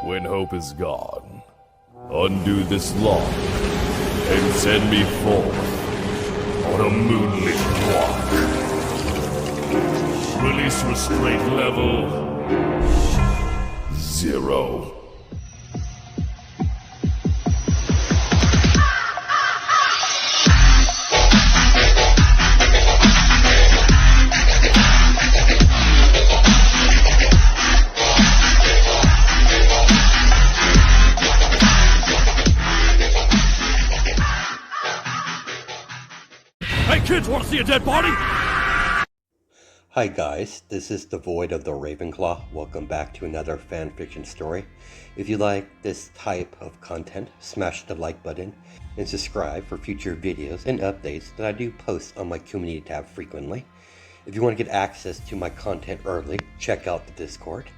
When hope is gone, undo this lock and send me forth on a moonlit walk. Release restraint level 0. Hey kids, wanna see a dead body? Hi guys, this is the Void of the Ravenclaw. Welcome back to another fanfiction story. If you like this type of content, smash the like button and subscribe for future videos and updates that I do post on my community tab frequently. If you want to get access to my content early, check out the Discord.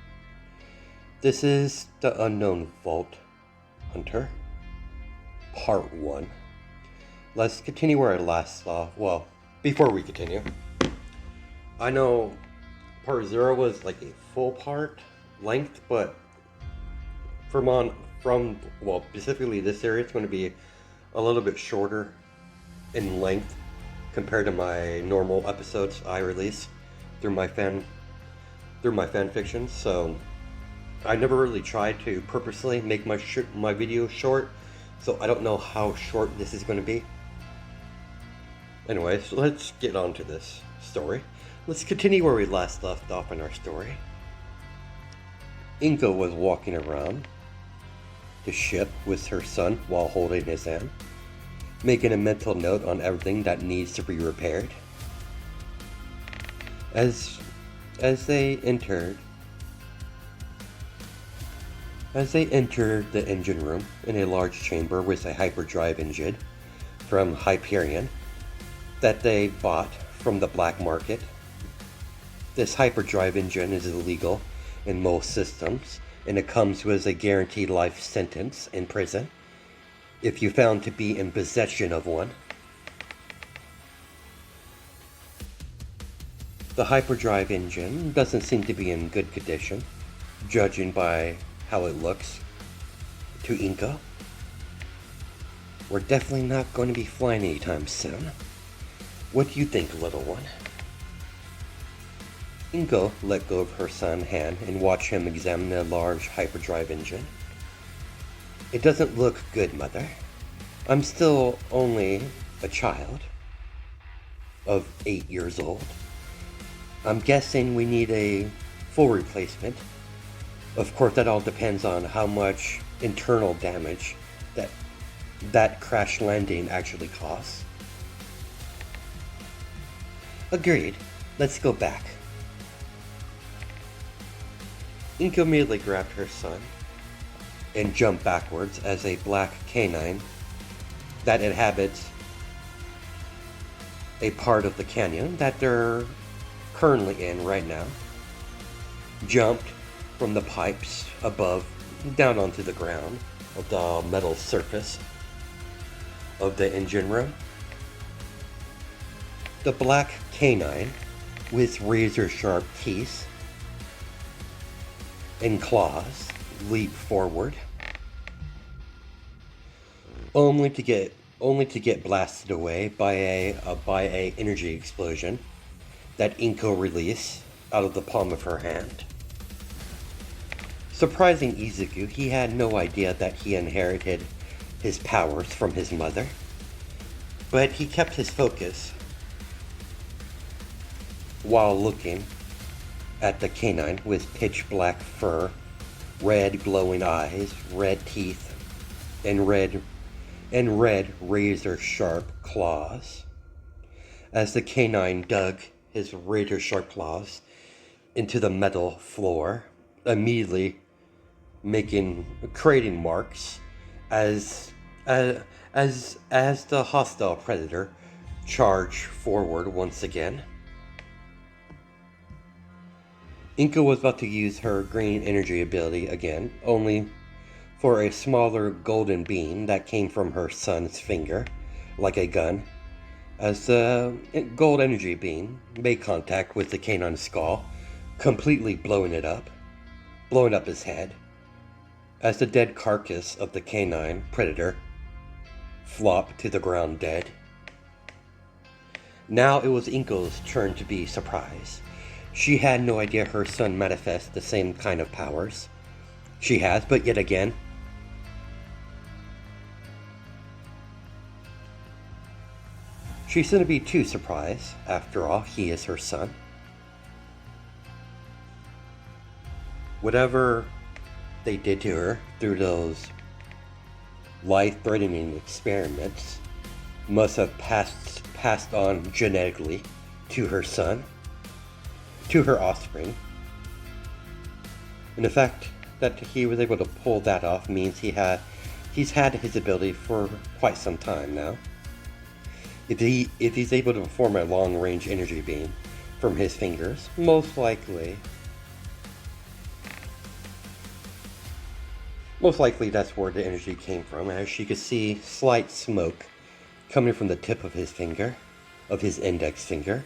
This is The Unknown Vault Hunter, Part 1. Let's continue where I last saw. Well, before we continue, I know part 0 was like a full part length, but from specifically this area, it's going to be a little bit shorter in length compared to my normal episodes I release through my fan fiction. So I never really tried to purposely make my videos short, so I don't know how short this is going to be. Anyways, let's get on to this story. Let's continue where we last left off in our story. Inko was walking around the ship with her son while holding his hand, making a mental note on everything that needs to be repaired. As they entered the engine room in a large chamber with a hyperdrive engine from Hyperion that they bought from the black market. This hyperdrive engine is illegal in most systems, and it comes with a guaranteed life sentence in prison if you found to be in possession of one. The hyperdrive engine doesn't seem to be in good condition, judging by how it looks to Inko. We're definitely not going to be flying anytime soon. What do you think, little one? Inko let go of her son's hand and watched him examine the large hyperdrive engine. It doesn't look good, Mother. I'm still only a child of 8 years old. I'm guessing we need a full replacement. Of course, that all depends on how much internal damage that crash landing actually costs. Agreed. Let's go back. Inko immediately grabbed her son and jumped backwards as a black canine that inhabits a part of the canyon that they're currently in right now jumped from the pipes above down onto the ground of the metal surface of the engine room. The black canine, with razor-sharp teeth and claws, leaped forward, only to get blasted away by a energy explosion that Inko released out of the palm of her hand. Surprising Izuku, he had no idea that he inherited his powers from his mother, but he kept his focus while looking at the canine with pitch black fur, red glowing eyes, red teeth, and red razor-sharp claws. As the canine dug his razor-sharp claws into the metal floor, immediately creating marks as the hostile predator charged forward once again. Inko was about to use her green energy ability again, only for a smaller golden beam that came from her son's finger, like a gun, as the gold energy beam made contact with the canine's skull, completely blowing up his head. as the dead carcass of the canine predator flopped to the ground dead. Now it was Inko's turn to be surprised. She had no idea her son manifests the same kind of powers she has, but yet again, she shouldn't be too surprised. After all, he is her son. Whatever they did to her through those life-threatening experiments must have passed on genetically to her son, to her offspring. And the fact that he was able to pull that off means he's had his ability for quite some time now. If he's able to perform a long-range energy beam from his fingers, most likely that's where the energy came from, as she could see slight smoke coming from the tip of his finger, of his index finger.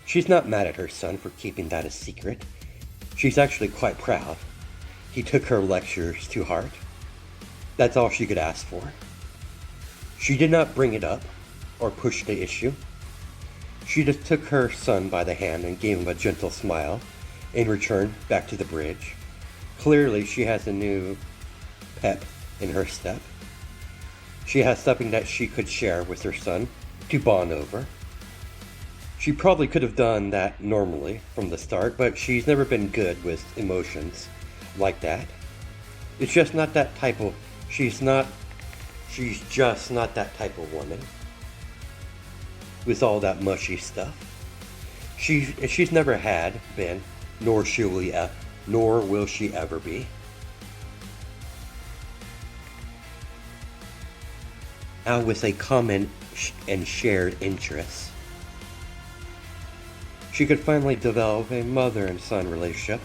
She's not mad at her son for keeping that a secret. She's actually quite proud. He took her lectures to heart. That's all she could ask for. She did not bring it up or push the issue. She just took her son by the hand and gave him a gentle smile and returned back to the bridge. Clearly, she has a new pep in her step. She has something that she could share with her son to bond over. She probably could have done that normally from the start, but she's never been good with emotions like that. It's just not that type of... She's just not that type of woman with all that mushy stuff. She's never had been, nor will she ever be. Now with a common and shared interest, she could finally develop a mother and son relationship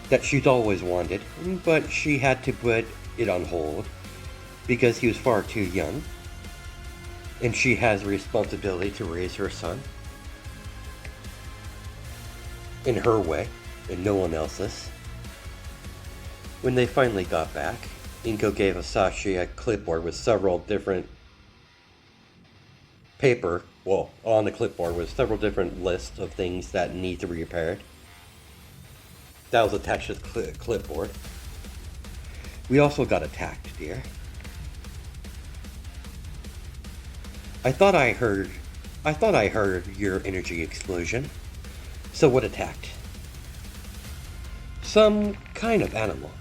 that she's always wanted, but she had to put it on hold because he was far too young, and she has a responsibility to raise her son in her way and no one else's. When they finally got back, Inko gave Asashi a clipboard with several different on the clipboard with several different lists of things that need to be repaired. That was attached to the clipboard. We also got attacked, dear. I thought I heard your energy explosion. So what attacked? Some kind of animal.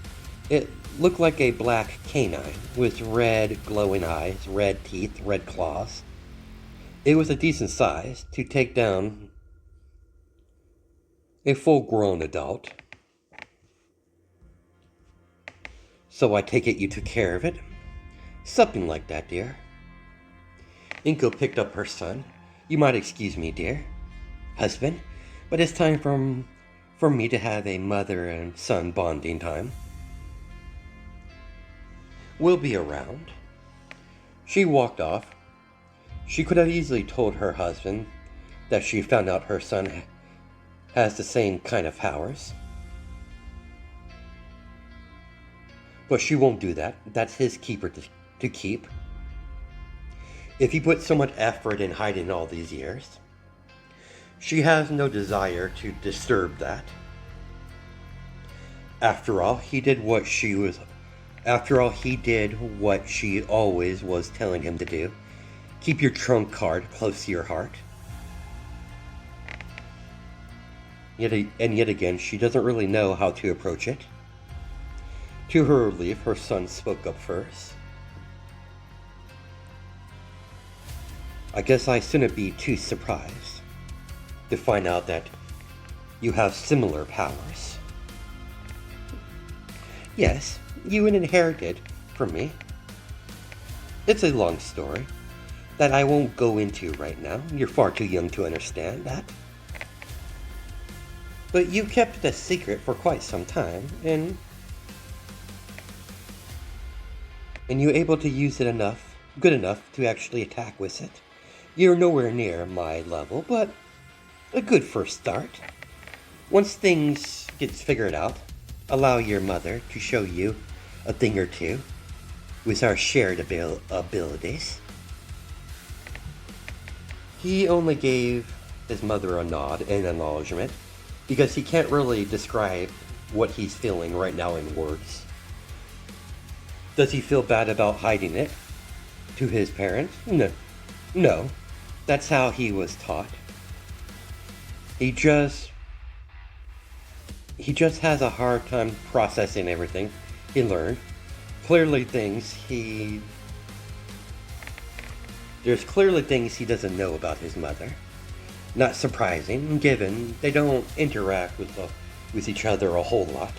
It looked like a black canine with red glowing eyes, red teeth, red claws. It was a decent size to take down a full-grown adult. So I take it you took care of it? Something like that, dear. Inko picked up her son. You might excuse me, dear husband, but it's time for me to have a mother and son bonding time. We'll be around. She walked off. She could have easily told her husband that she found out her son has the same kind of powers. But she won't do that. That's his keeper to keep. If he put so much effort in hiding all these years, she has no desire to disturb that. After all, he did what she always was telling him to do. Keep your trump card close to your heart. Yet again, she doesn't really know how to approach it. To her relief, her son spoke up first. I guess I shouldn't be too surprised to find out that you have similar powers. Yes, you inherited from me. It's a long story that I won't go into right now. You're far too young to understand that. But you kept it a secret for quite some time, and you were able to use it good enough to actually attack with it. You're nowhere near my level, but a good first start. Once things get figured out, allow your mother to show you a thing or two with our shared abilities. He only gave his mother a nod and acknowledgement because he can't really describe what he's feeling right now in words. Does he feel bad about hiding it to his parents? No. That's how he was taught. He just has a hard time processing everything he learned. There's clearly things he doesn't know about his mother. Not surprising, given they don't interact with each other a whole lot.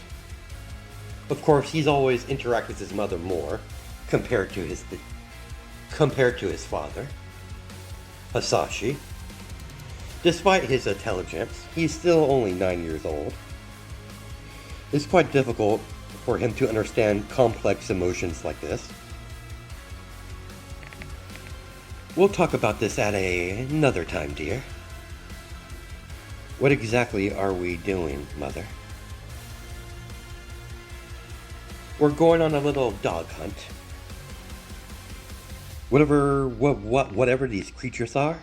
Of course, he's always interacted with his mother more compared to his father, Hasashi. Despite his intelligence, he's still only 9 years old. It's quite difficult for him to understand complex emotions like this. We'll talk about this at another time, dear. What exactly are we doing, Mother? We're going on a little dog hunt. Whatever these creatures are,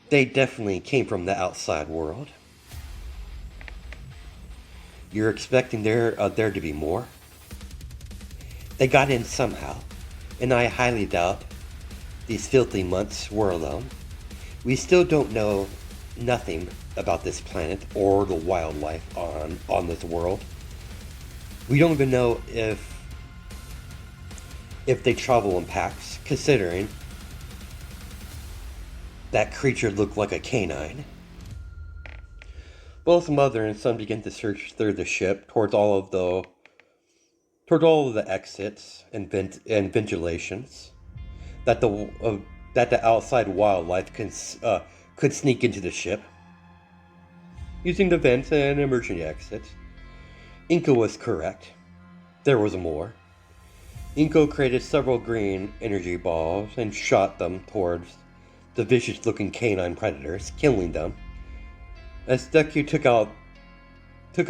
they definitely came from the outside world. You're expecting there to be more? They got in somehow, and I highly doubt these filthy months were alone. We still don't know nothing about this planet or the wildlife on this world. We don't even know if they travel in packs, considering that creature looked like a canine. Both mother and son begin to search through the ship toward all of the exits and ventilations that the outside wildlife could sneak into the ship. Using the vents and emergency exits, Inko was correct. There was more. Inko created several green energy balls and shot them towards the vicious-looking canine predators, killing them. As Deku took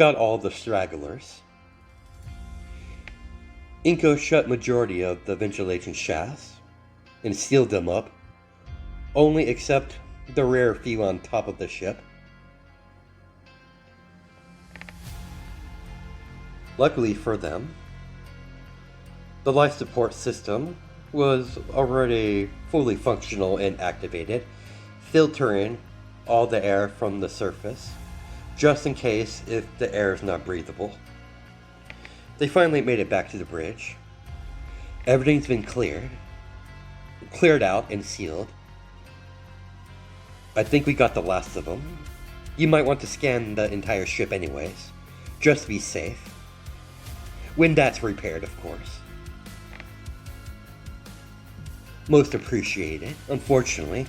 out all the stragglers, Inko shut majority of the ventilation shafts and sealed them up, only except the rare few on top of the ship. Luckily for them, the life support system was already fully functional and activated, filtering all the air from the surface, just in case if the air is not breathable. They finally made it back to the bridge. Everything's been cleared out and sealed. I think we got the last of them. You might want to scan the entire ship anyways, just to be safe. When that's repaired, of course. Most appreciated. Unfortunately,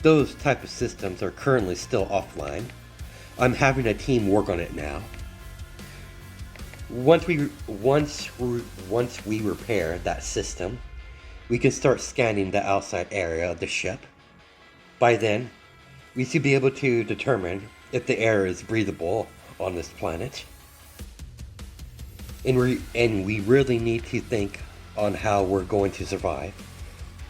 those type of systems are currently still offline. I'm having a team work on it now. Once we repair that system, we can start scanning the outside area of the ship. By then, we should be able to determine if the air is breathable on this planet. And we really need to think on how we're going to survive.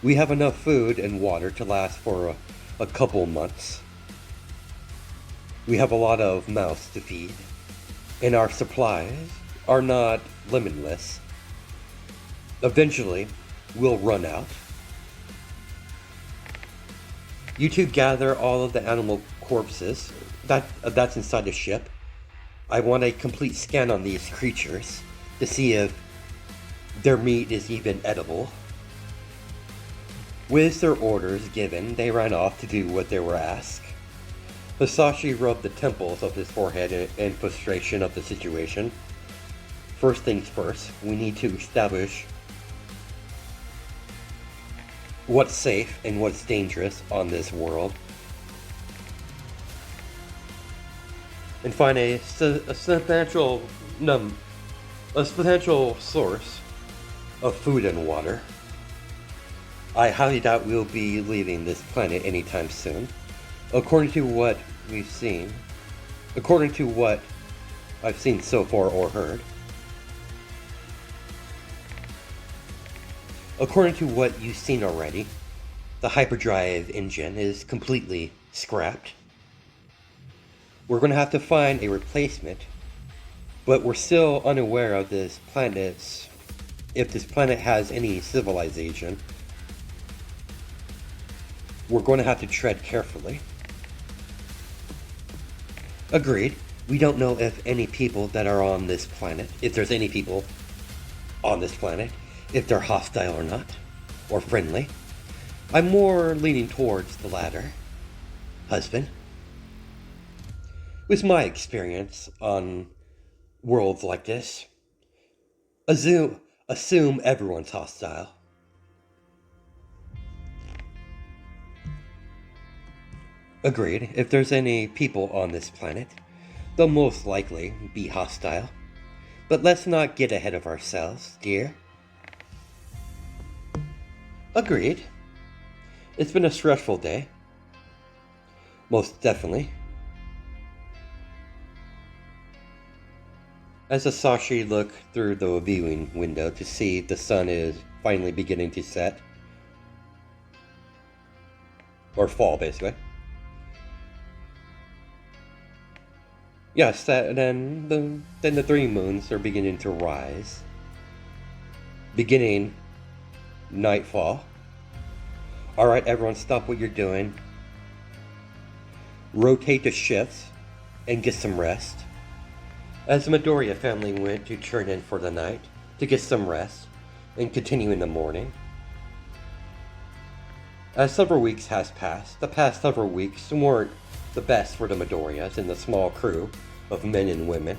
We have enough food and water to last for a couple months. We have a lot of mouths to feed, and our supplies are not limitless. Eventually, we'll run out. You two gather all of the animal corpses that's inside the ship. I want a complete scan on these creatures to see if their meat is even edible. With their orders given, they ran off to do what they were asked. Hasashi rubbed the temples of his forehead in frustration of the situation. First things first, we need to establish what's safe and what's dangerous on this world, and find a substantial source of food and water. I highly doubt we'll be leaving this planet anytime soon. According to what we've seen, according to what I've seen so far or heard. According to what you've seen already, the hyperdrive engine is completely scrapped. We're going to have to find a replacement, but we're still unaware of this planet's, if this planet has any civilization. We're going to have to tread carefully. Agreed. We don't know if any people that are on this planet, if there's any people on this planet, if they're hostile or not, or friendly. I'm more leaning towards the latter, husband. With my experience on worlds like this, assume everyone's hostile. Agreed. If there's any people on this planet, they'll most likely be hostile. But let's not get ahead of ourselves, dear. Agreed. It's been a stressful day. Most definitely. As Asashi looked through the viewing window to see the sun is finally beginning to set. Or fall, basically. Yes, then the three moons are beginning to rise. Beginning nightfall. Alright, everyone, stop what you're doing. Rotate the shifts and get some rest. As the Midoriya family went to turn in for the night to get some rest and continue in the morning. As several weeks has passed, the past several weeks weren't the best for the Midoriyas and the small crew of men and women.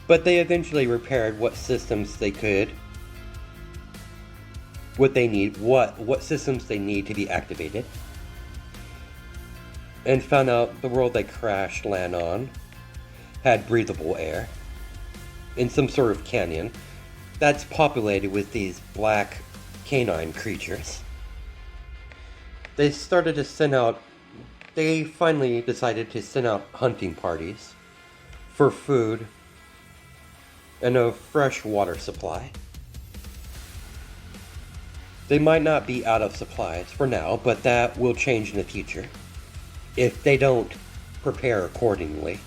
But they eventually repaired what systems they could, what systems they need to be activated, and found out the world they crashed land on had breathable air in some sort of canyon that's populated with these black canine creatures. They finally decided to send out hunting parties for food and a fresh water supply. They might not be out of supplies for now, but that will change in the future if they don't prepare accordingly.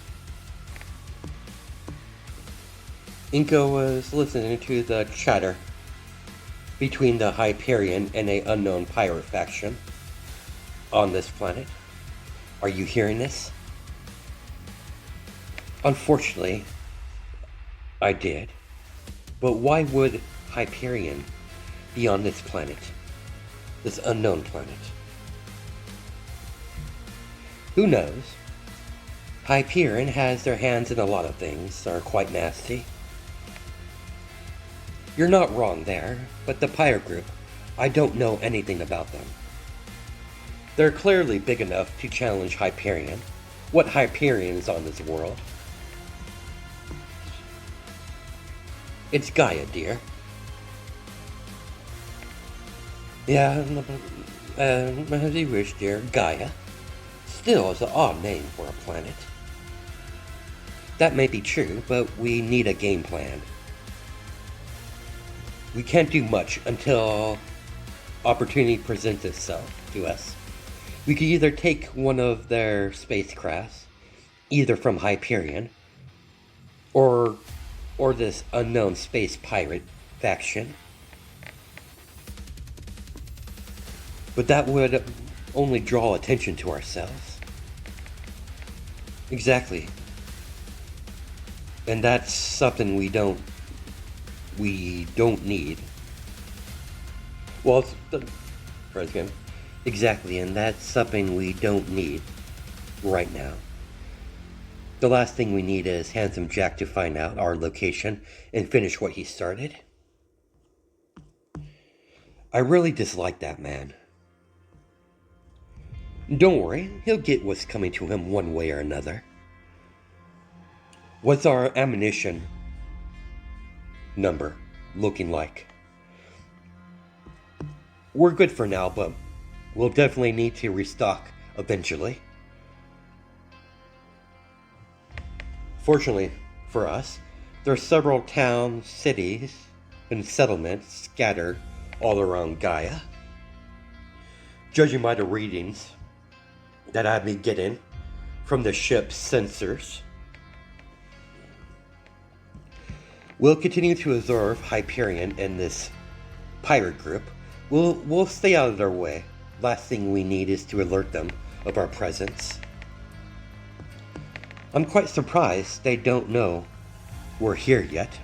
Inko was listening to the chatter between the Hyperion and an unknown pirate faction on this planet. Are you hearing this? Unfortunately, I did. But why would Hyperion be on this planet? This unknown planet? Who knows? Hyperion has their hands in a lot of things that are quite nasty. You're not wrong there, but the pirate group, I don't know anything about them. They're clearly big enough to challenge Hyperion. What Hyperion is on this world? It's Gaia, dear. Yeah, as you wish, dear. Gaia. Still is an odd name for a planet. That may be true, but we need a game plan. We can't do much until opportunity presents itself to us. We could either take one of their spacecrafts, either from Hyperion, or this unknown space pirate faction. But that would only draw attention to ourselves. Exactly. And that's something we don't need. Well, President, exactly, and that's something we don't need right now. The last thing we need is Handsome Jack to find out our location and finish what he started. I really dislike that man. Don't worry, he'll get what's coming to him one way or another. What's our ammunition number looking like? We're good for now, but we'll definitely need to restock eventually. Fortunately for us, there are several towns, cities, and settlements scattered all around Gaia. Judging by the readings that I've been getting from the ship's sensors, we'll continue to observe Hyperion and this pirate group. We'll stay out of their way. Last thing we need is to alert them of our presence. I'm quite surprised they don't know we're here yet.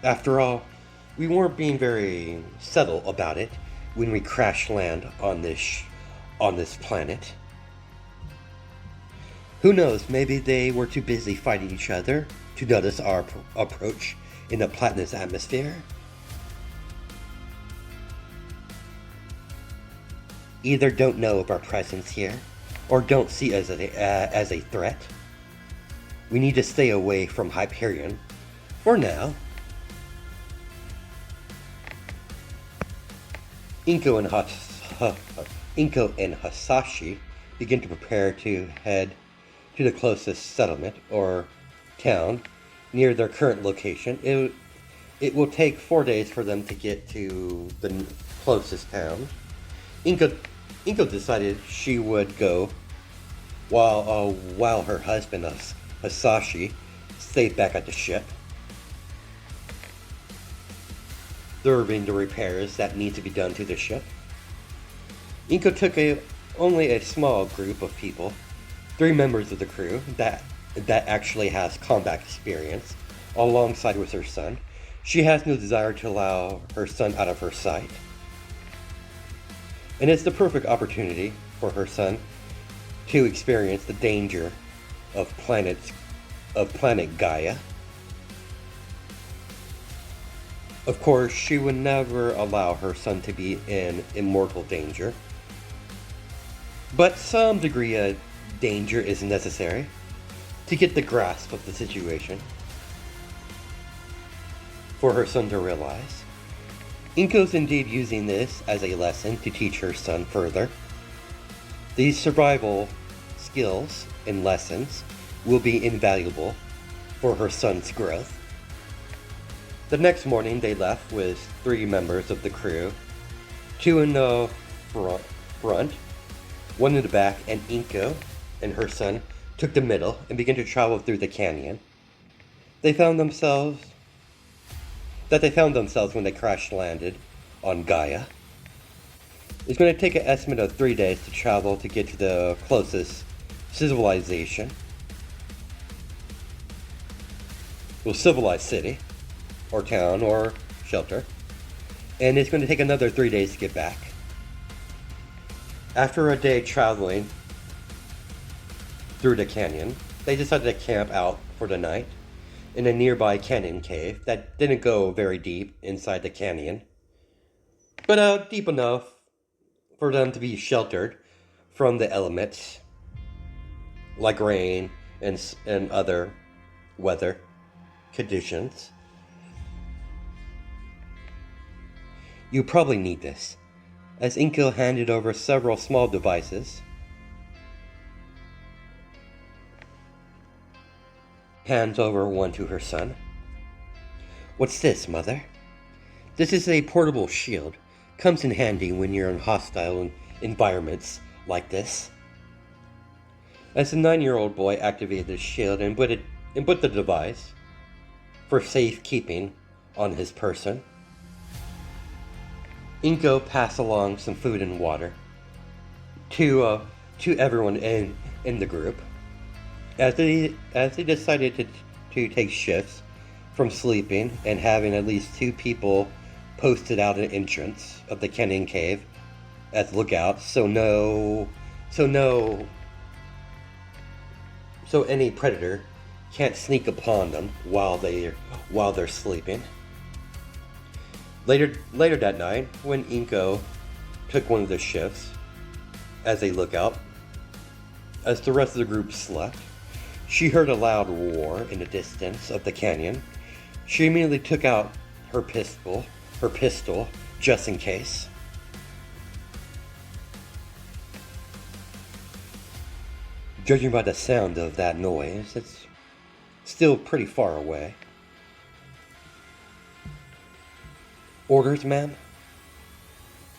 After all, we weren't being very subtle about it when we crash land on this planet. Who knows, maybe they were too busy fighting each other to notice our approach in the platinum's atmosphere. Either don't know of our presence here, or don't see us as a threat. We need to stay away from Hyperion for now. Inko and Hasashi begin to prepare to head to the closest settlement or town near their current location. It will take 4 days for them to get to the closest town. Inko decided she would go while her husband Hasashi stayed back at the ship, observing the repairs that need to be done to the ship. Inko took only a small group of people, 3 members of the crew that actually has combat experience, alongside with her son. She has no desire to allow her son out of her sight, and it's the perfect opportunity for her son to experience the danger of planet Gaia. Of course, she would never allow her son to be in immortal danger, but some degree of danger is necessary to get the grasp of the situation for her son to realize. Inko's indeed using this as a lesson to teach her son further. These survival skills and lessons will be invaluable for her son's growth. The next morning they left with 3 members of the crew, 2 in the front, 1 in the back, and Inko and her son took the middle and began to travel through the canyon. They found themselves when they crash landed on Gaia. It's going to take an estimate of 3 days to travel to get to the closest civilization. Well, civilized city, or town, or shelter. And it's going to take another 3 days to get back. After a day traveling through the canyon, they decided to camp out for the night in a nearby canyon cave that didn't go very deep inside the canyon, but deep enough for them to be sheltered from the elements like rain and other weather conditions. You probably need this, as Inko handed over several small devices. Hands over one to her son. What's this, Mother? This is a portable shield. Comes in handy when you're in hostile environments like this. As the 9-year-old boy activated the shield and put the device for safekeeping on his person, Inko passed along some food and water to everyone in the group. As they decided to take shifts from sleeping and having at least 2 people posted out an entrance of the canyon cave as lookouts, so any predator can't sneak upon them while they're sleeping. Later that night, when Inko took one of the shifts as a lookout, as the rest of the group slept, she heard a loud roar in the distance of the canyon. She immediately took out her pistol, just in case. Judging by the sound of that noise, it's still pretty far away. Orders, ma'am?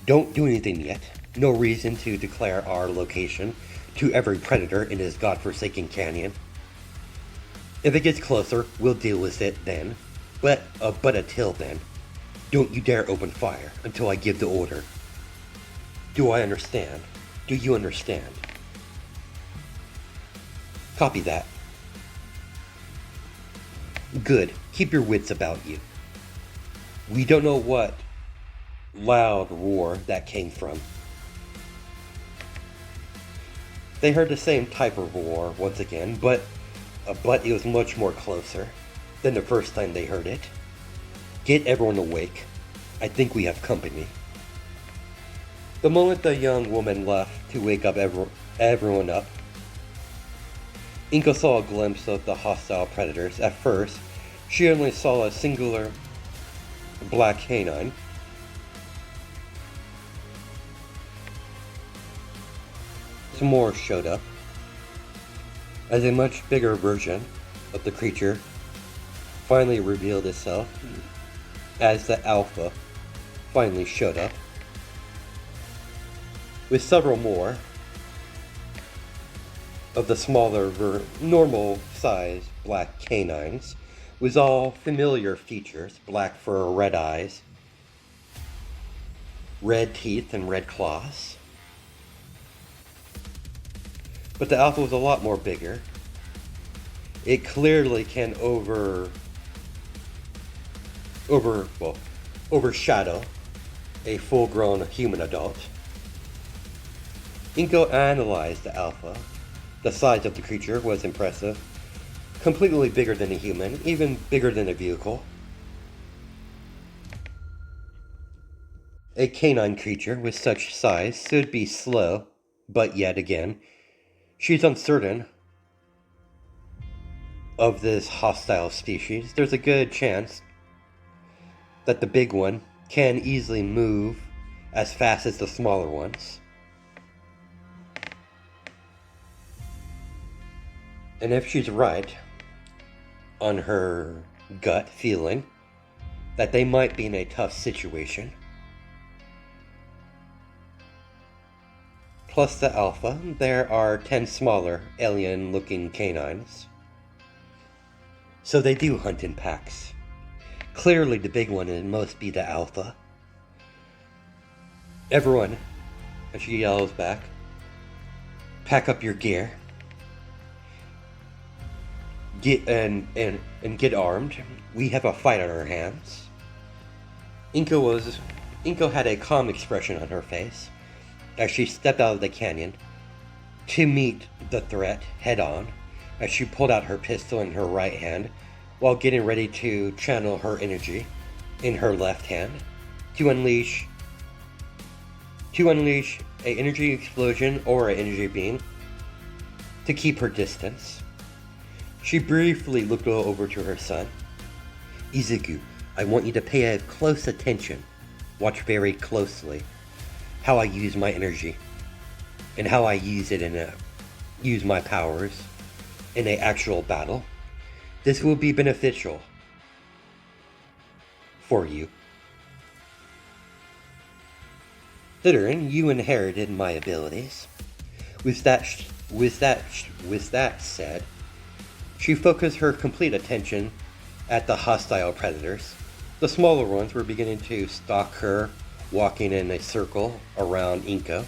Don't do anything yet. No reason to declare our location to every predator in this godforsaken canyon. If it gets closer, we'll deal with it then. But until then, don't you dare open fire until I give the order. Do I understand? Do you understand? Copy that. Good. Keep your wits about you. We don't know what loud roar that came from. They heard the same type of roar once again, but it was much more closer than the first time they heard it. Get everyone awake. I think we have company. The moment the young woman left to wake up everyone up, Inko saw a glimpse of the hostile predators. At first, she only saw a singular black canine. Some more showed up, as a much bigger version of the creature finally revealed itself, as the alpha finally showed up, with several more of the smaller, normal sized black canines, with all familiar features: black fur, red eyes, red teeth, and red claws. But the alpha was a lot more bigger. It clearly can overshadow a full-grown human adult. Inko analyzed the alpha. The size of the creature was impressive. Completely bigger than a human, even bigger than a vehicle. A canine creature with such size should be slow, but yet again, she's uncertain of this hostile species. There's a good chance that the big one can easily move as fast as the smaller ones. And if she's right on her gut feeling that they might be in a tough situation, plus the alpha, there are 10 smaller alien-looking canines. So they do hunt in packs. Clearly the big one must be the alpha. Everyone, and she yells back, pack up your gear. Get get armed. We have a fight on our hands. Inko had a calm expression on her face as she stepped out of the canyon to meet the threat head on, as she pulled out her pistol in her right hand while getting ready to channel her energy in her left hand to unleash a energy explosion or an energy beam to keep her distance. She briefly looked over to her son. Izuku, I want you to pay a close attention. Watch very closely how I use my energy and how I use my powers in an actual battle. This will be beneficial for you. Considering you inherited my abilities. With that said, she focused her complete attention at the hostile predators. The smaller ones were beginning to stalk her, walking in a circle around Inko,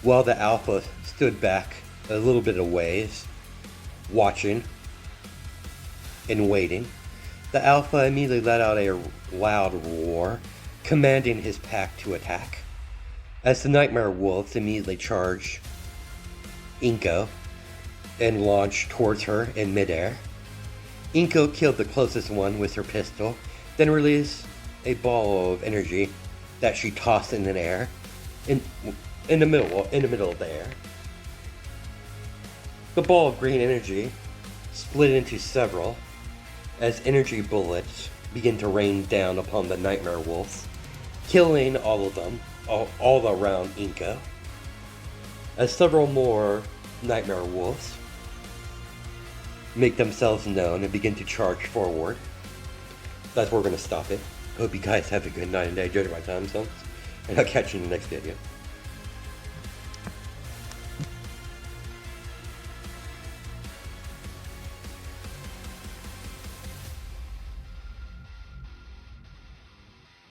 while the alpha stood back a little bit of ways, watching and waiting. The alpha immediately let out a loud roar, commanding his pack to attack. As the nightmare wolves immediately charged Inko and launched towards her in midair, Inko killed the closest one with her pistol, then released a ball of energy that she tossed in the air, in the middle of the air. The ball of green energy split into several as energy bullets began to rain down upon the nightmare wolves, killing all of them, all around Inko. As several more nightmare wolves make themselves known and begin to charge forward. That's where we're going to stop it. Hope you guys have a good night and day. Enjoy my time zones. And I'll catch you in the next video.